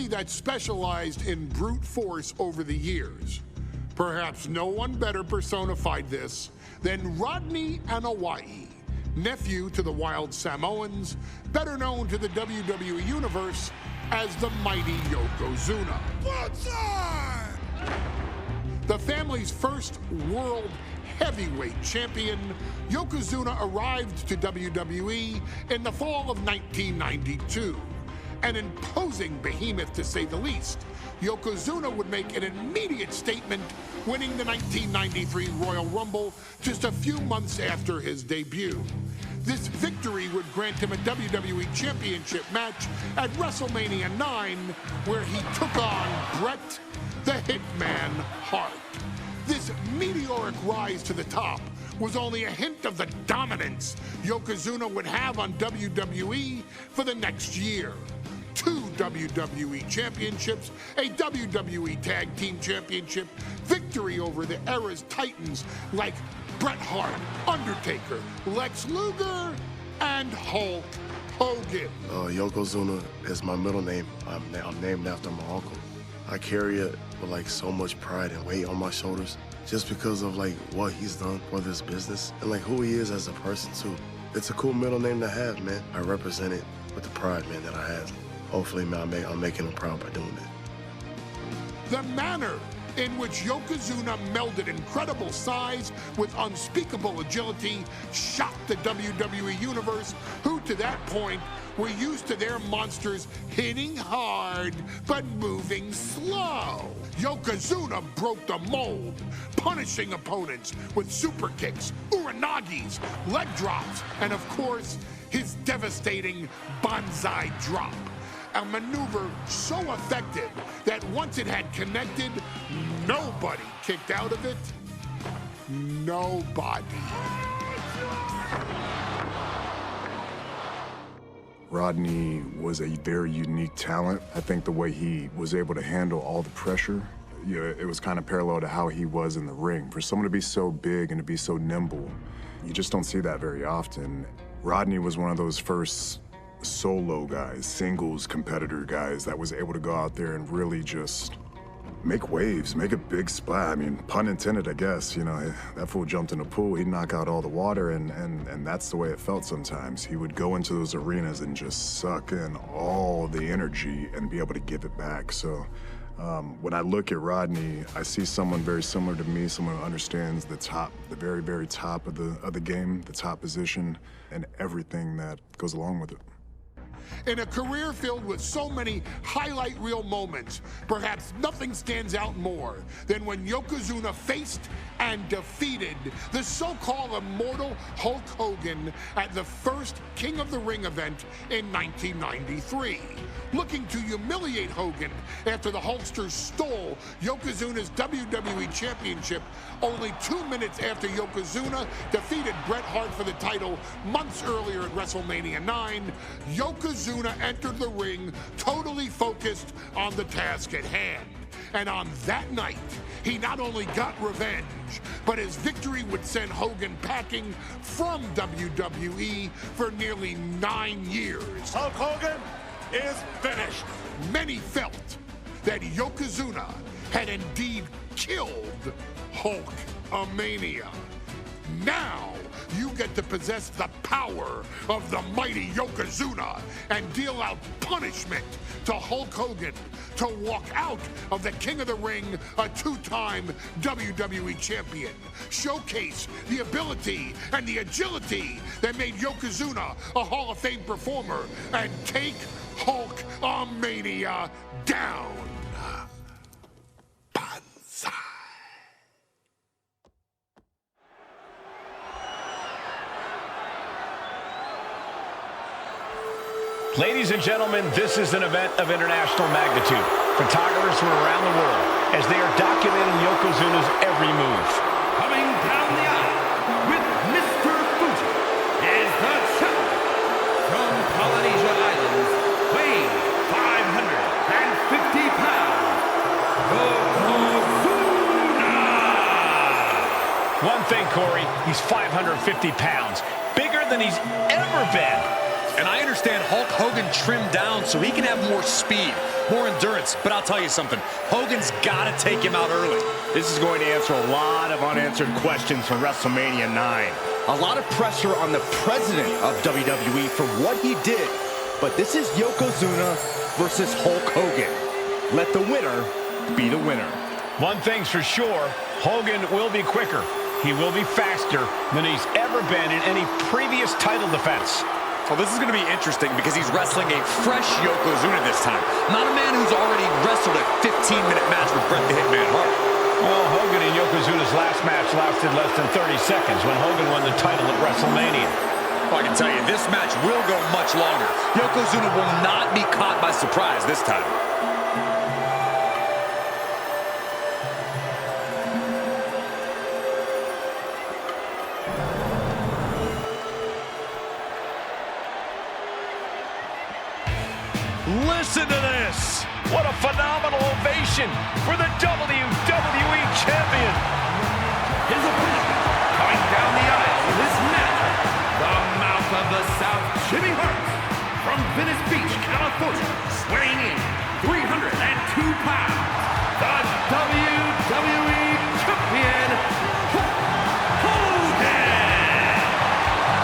that specialized in brute force over the years. Perhaps no one better personified this than Rodney Anawai, nephew to the Wild Samoans, better known to the WWE Universe as the mighty Yokozuna. The family's first world heavyweight champion, Yokozuna arrived to WWE in the fall of 1992. An imposing behemoth, to say the least, Yokozuna would make an immediate statement, winning the 1993 Royal Rumble just a few months after his debut. This victory would grant him a WWE Championship match at WrestleMania 9, where he took on Bret the Hitman Hart. This meteoric rise to the top was only a hint of the dominance Yokozuna would have on WWE for the next year. 2 WWE championships, a WWE Tag Team Championship, victory over the era's titans like Bret Hart, Undertaker, Lex Luger, and Hulk Hogan. Yokozuna is my middle name. I'm named after my uncle. I carry it with like so much pride and weight on my shoulders just because of like what he's done for this business and like who he is as a person too. It's a cool middle name to have, man. I represent it with the pride, man, that I have. Hopefully, man, I'm making him proud by doing it. The manner in which Yokozuna melded incredible size with unspeakable agility shocked the WWE Universe, who to that point were used to their monsters hitting hard but moving slow. Yokozuna broke the mold, punishing opponents with super kicks, uranagis, leg drops, and of course, his devastating banzai drop. A maneuver so effective that once it had connected, nobody kicked out of it. Nobody. Rodney was a very unique talent. I think the way he was able to handle all the pressure, it was kind of parallel to how he was in the ring. For someone to be so big and to be so nimble, you just don't see that very often. Rodney was one of those first solo guys, singles competitor guys that was able to go out there and really just make waves, make a big splash. I mean, pun intended, I guess. You know, that fool jumped in the pool, he'd knock out all the water, and that's the way it felt sometimes. He would go into those arenas and just suck in all the energy and be able to give it back. So when I look at Rodney, I see someone very similar to me, someone who understands the top, the very, very top of the game, the top position, and everything that goes along with it. In a career filled with so many highlight reel moments, perhaps nothing stands out more than when Yokozuna faced and defeated the so-called immortal Hulk Hogan at the first King of the Ring event in 1993. Looking to humiliate Hogan after the Hulkster stole Yokozuna's WWE Championship only 2 minutes after Yokozuna defeated Bret Hart for the title months earlier at WrestleMania 9, Yokozuna entered the ring totally focused on the task at hand. And on that night, he not only got revenge, but his victory would send Hogan packing from WWE for nearly 9 years. Hulk Hogan is finished. Many felt that Yokozuna had indeed killed Hulkamania. Now, you get to possess the power of the mighty Yokozuna and deal out punishment to Hulk Hogan to walk out of the King of the Ring a 2-time WWE champion. Showcase the ability and the agility that made Yokozuna a Hall of Fame performer and take Hulkamania down. Banzai. Ladies and gentlemen, this is an event of international magnitude. Photographers from around the world as they are documenting Yokozuna's every move. Coming down the aisle with Mr. Fuji is the champion from Polynesia Islands, weighing 550 pounds, Yokozuna! One thing, Corey, he's 550 pounds, bigger than he's ever been. And I understand Hulk Hogan trimmed down so he can have more speed, more endurance. But I'll tell you something, Hogan's got to take him out early. This is going to answer a lot of unanswered questions for WrestleMania 9. A lot of pressure on the president of WWE for what he did. But this is Yokozuna versus Hulk Hogan. Let the winner be the winner. One thing's for sure, Hogan will be quicker. He will be faster than he's ever been in any previous title defense. Well, this is going to be interesting because he's wrestling a fresh Yokozuna this time. Not a man who's already wrestled a 15-minute match with Bret the Hitman Hart. Well, Hogan and Yokozuna's last match lasted less than 30 seconds when Hogan won the title at WrestleMania. Well, I can tell you, this match will go much longer. Yokozuna will not be caught by surprise this time. Listen to this! What a phenomenal ovation for the WWE Champion! His opponent, coming down the aisle in this match, the mouth of the South, Jimmy Hart, from Venice Beach, California, weighing in 302 pounds, the WWE Champion, Hulk Hogan!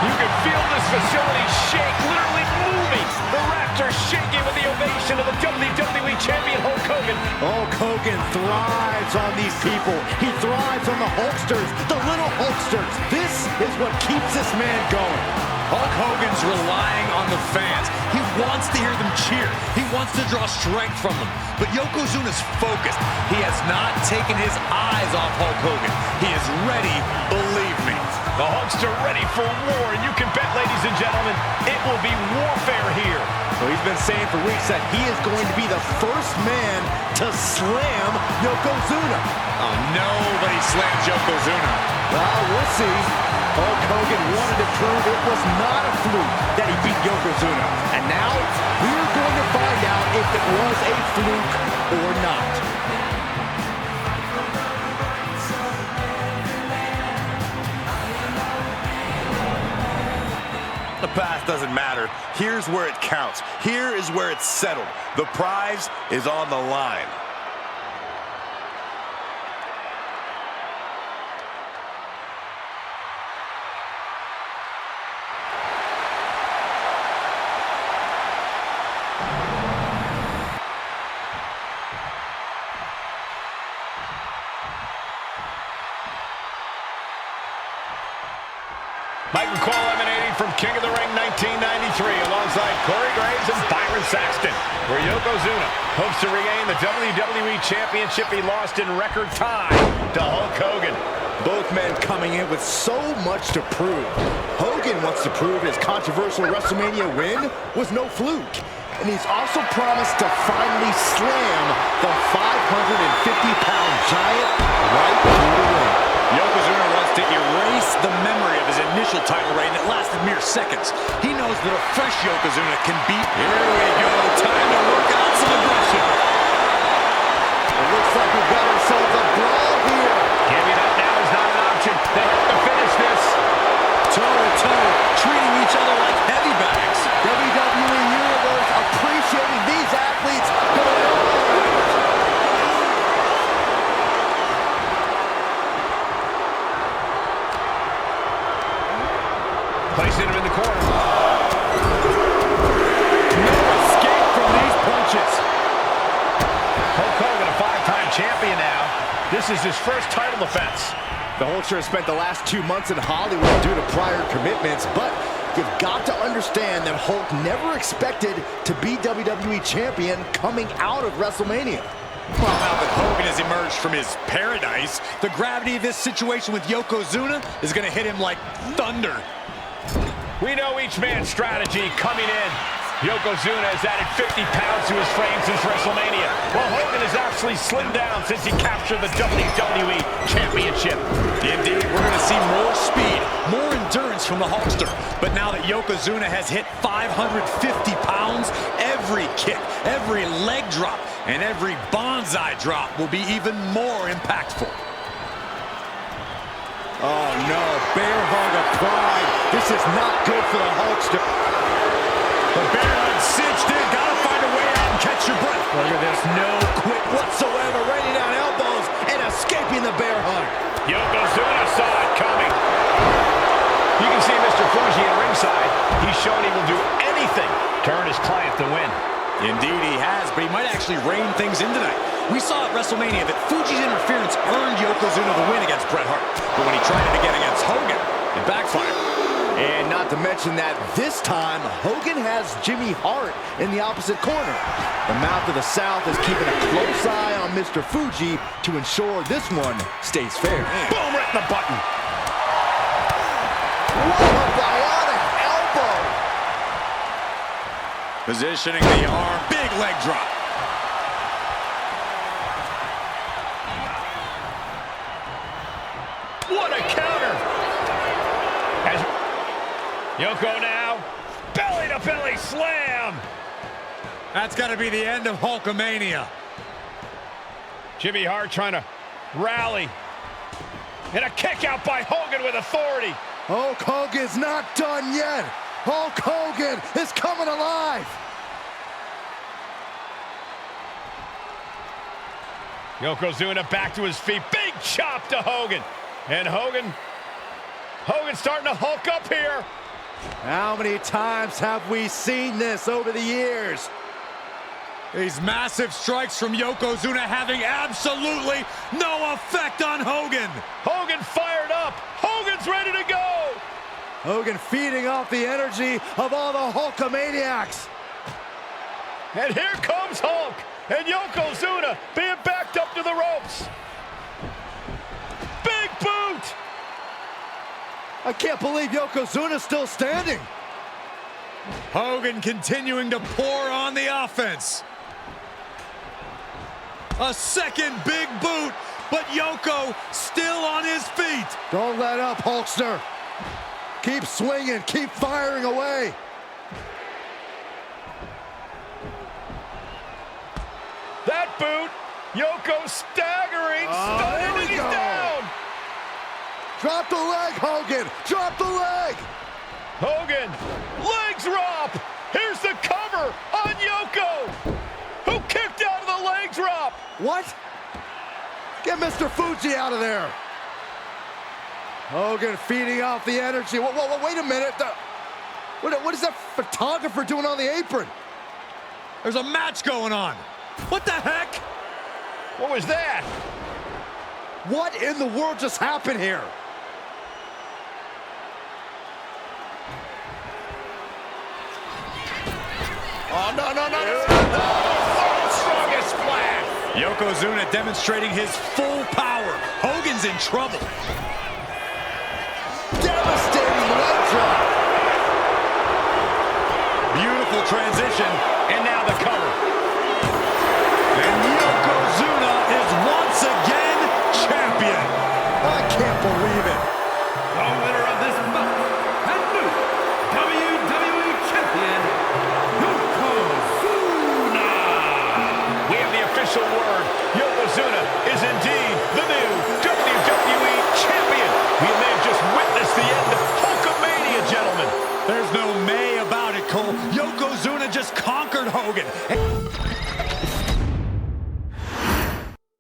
You can feel this facility shake, literally moving. The Raptors shaking with the ovation of the WWE Champion, Hulk Hogan. Hulk Hogan thrives on these people. He thrives on the Hulksters, the little Hulksters. This is what keeps this man going. Hulk Hogan's relying on the fans. He wants to hear them cheer. He wants to draw strength from them. But Yokozuna's focused. He has not taken his eyes off Hulk Hogan. He is ready, believe me. The Hulkster ready for war, and you can bet, ladies and gentlemen, it will be warfare here. So he's been saying for weeks that he is going to be the first man to slam Yokozuna. Oh, nobody slams Yokozuna. Well, we'll see. Hulk Hogan wanted to prove it was not a fluke that he beat Yokozuna. And now, we're going to find out if it was a fluke or not. The past doesn't matter. Here's where it counts. Here is where it's settled. The prize is on the line. Mike McCall emanating from King of the Ring 1993 alongside Corey Graves and Byron Saxton, where Yokozuna hopes to regain the WWE Championship he lost in record time to Hulk Hogan. Both men coming in with so much to prove. Hogan wants to prove his controversial WrestleMania win was no fluke. And he's also promised to finally slam the 550-pound giant right through the ring. Yokozuna wants to erase the memory of his initial title reign that lasted mere seconds. He knows that a fresh Yokozuna can beat. Here we go. Time to work out some aggression. It looks like we've got ourselves a brawl here. Giving up now is not an option. They have to finish this. Toe-to-toe, treating each other like heavy bags. WWE Universe appreciating these athletes going on. Placing him in the corner. No escape from these punches. Hulk Hogan, a five-time champion now. This is his first title defense. The Hulkster has spent the last 2 months in Hollywood due to prior commitments, but you've got to understand that Hulk never expected to be WWE Champion coming out of WrestleMania. Well, now that Hogan has emerged from his paradise, the gravity of this situation with Yokozuna is going to hit him like thunder. We know each man's strategy coming in. Yokozuna has added 50 pounds to his frame since WrestleMania, while Hogan has actually slimmed down since he captured the WWE Championship. Indeed, we're going to see more speed, more endurance from the Hulkster. But now that Yokozuna has hit 550 pounds, every kick, every leg drop, and every bonsai drop will be even more impactful. Oh no, bear hug of pride. This is not good for the Hulkster. The bear hug cinched in. Gotta find a way out and catch your breath. Look at this. No quit whatsoever. Raining down elbows and escaping the bear hug. Yokozuna saw it coming. You can see Mr. Fuji at ringside. He's shown he will do anything to earn his client the win. Indeed he has, but he might actually rein things in tonight. We saw at WrestleMania that Fuji's interference earned Yokozuna the win against Bret Hart. But when he tried it again against Hogan, it backfired. And not to mention that this time, Hogan has Jimmy Hart in the opposite corner. The Mouth of the South is keeping a close eye on Mr. Fuji to ensure this one stays fair. Boom, right in the button. What a bionic elbow! Positioning the arm, big leg drop. What a counter! As Yoko now, belly-to-belly slam! That's got to be the end of Hulkamania. Jimmy Hart trying to rally. And a kick out by Hogan with authority. Hulk Hogan's not done yet. Hulk Hogan is coming alive. Yokozuna back to his feet. Big chop to Hogan. And Hogan's starting to hulk up here. How many times have we seen this over the years? These massive strikes from Yokozuna having absolutely no effect on Hogan. Hogan fired up. Hogan's ready to go. Hogan feeding off the energy of all the Hulkamaniacs. And here comes Hulk. And Yokozuna being backed up to the ropes. Big boot. I can't believe Yokozuna's still standing. Hogan continuing to pour on the offense. A second big boot, but Yoko still on his feet. Don't let up, Hulkster. Keep swinging, keep firing away. That boot, Yoko staggering, stunning, and he's down. Drop the leg, Hogan, drop the leg. Hogan, leg drop. Here's the cover on Yoko, who kicked out of the leg drop. What? Get Mr. Fuji out of there. Hogan feeding off the energy. Whoa, wait a minute. What is that photographer doing on the apron? There's a match going on. What the heck? What was that? What in the world just happened here? Oh, no. Strongest splash. Yokozuna demonstrating his full power. Hogan's in trouble. Devastating leg drop. Beautiful transition. And now the cover. And Yokozuna is once again champion. I can't believe it. The winner of this bout and new WWE Champion, Yokozuna. We have the official word. Yokozuna is indeed the new WWE Champion. We may have just witnessed the end of Hulkamania, gentlemen. There's no may about it, Cole. Yokozuna just conquered Hogan.